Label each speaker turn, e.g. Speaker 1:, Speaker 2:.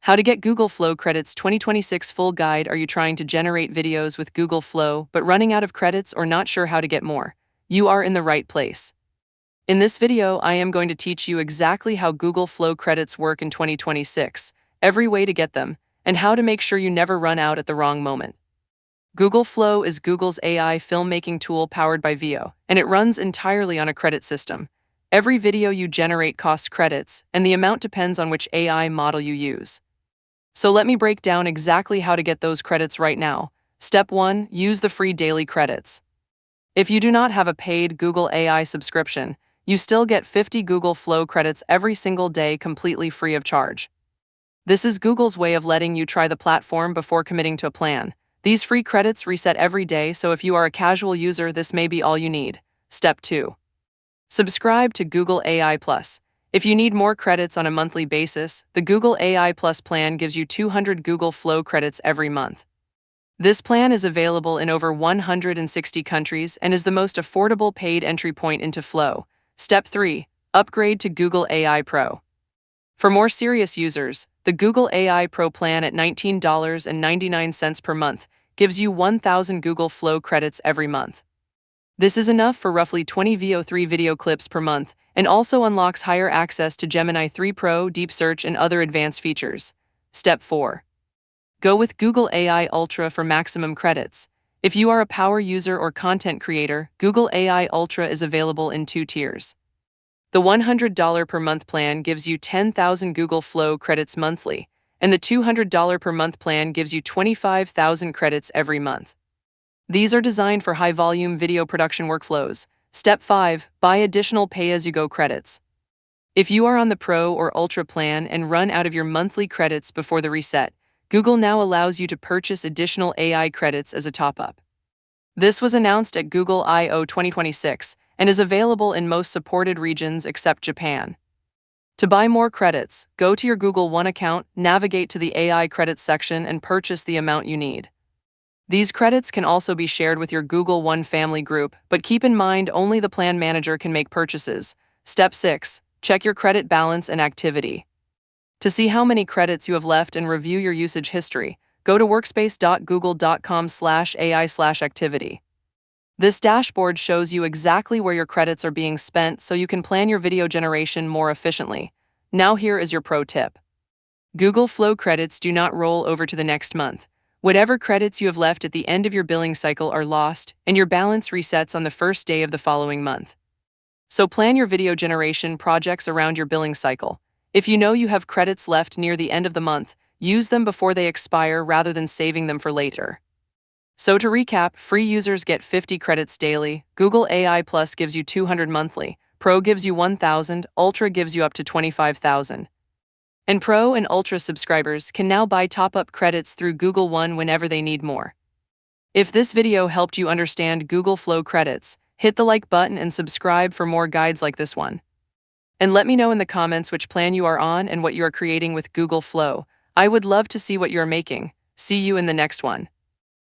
Speaker 1: How to get Google Flow credits 2026 full guide. Are you trying to generate videos with Google Flow but running out of credits or not sure how to get more? You are in the right place. In this video, I am going to teach you exactly how Google Flow credits work in 2026, every way to get them, and how to make sure you never run out at the wrong moment. Google Flow is Google's AI filmmaking tool powered by Veo, and it runs entirely on a credit system. Every video you generate costs credits, and the amount depends on which AI model you use. So let me break down exactly how to get those credits right now. Step 1. Use the free daily credits. If you do not have a paid Google AI subscription, you still get 50 Google Flow credits every single day completely free of charge. This is Google's way of letting you try the platform before committing to a plan. These free credits reset every day, so if you are a casual user, this may be all you need. Step 2. Subscribe to Google AI Plus. If you need more credits on a monthly basis, the Google AI Plus plan gives you 200 Google Flow credits every month. This plan is available in over 160 countries and is the most affordable paid entry point into Flow. Step 3. Upgrade to Google AI Pro. For more serious users, the Google AI Pro plan at $19.99 per month gives you 1,000 Google Flow credits every month. This is enough for roughly 20 VO3 video clips per month and also unlocks higher access to Gemini 3 Pro, Deep Search, and other advanced features. Step 4. Go with Google AI Ultra for maximum credits. If you are a power user or content creator, Google AI Ultra is available in 2 tiers. The $100 per month plan gives you 10,000 Google Flow credits monthly, and the $200 per month plan gives you 25,000 credits every month. These are designed for high-volume video production workflows. Step 5. Buy additional pay-as-you-go credits. If you are on the Pro or Ultra plan and run out of your monthly credits before the reset, Google now allows you to purchase additional AI credits as a top-up. This was announced at Google I/O 2026 and is available in most supported regions except Japan. To buy more credits, go to your Google One account, navigate to the AI credits section, and purchase the amount you need. These credits can also be shared with your Google One family group, but keep in mind only the plan manager can make purchases. Step 6. Check your credit balance and activity. To see how many credits you have left and review your usage history, go to workspace.google.com/AI/activity. This dashboard shows you exactly where your credits are being spent so you can plan your video generation more efficiently. Now here is your pro tip. Google Flow credits do not roll over to the next month. Whatever credits you have left at the end of your billing cycle are lost, and your balance resets on the first day of the following month. So plan your video generation projects around your billing cycle. If you know you have credits left near the end of the month, use them before they expire rather than saving them for later. So to recap, free users get 50 credits daily, Google AI Plus gives you 200 monthly, Pro gives you 1,000, Ultra gives you up to 25,000. And Pro and Ultra subscribers can now buy top-up credits through Google One whenever they need more. If this video helped you understand Google Flow credits, hit the like button and subscribe for more guides like this one. And let me know in the comments which plan you are on and what you are creating with Google Flow. I would love to see what you are making. See you in the next one.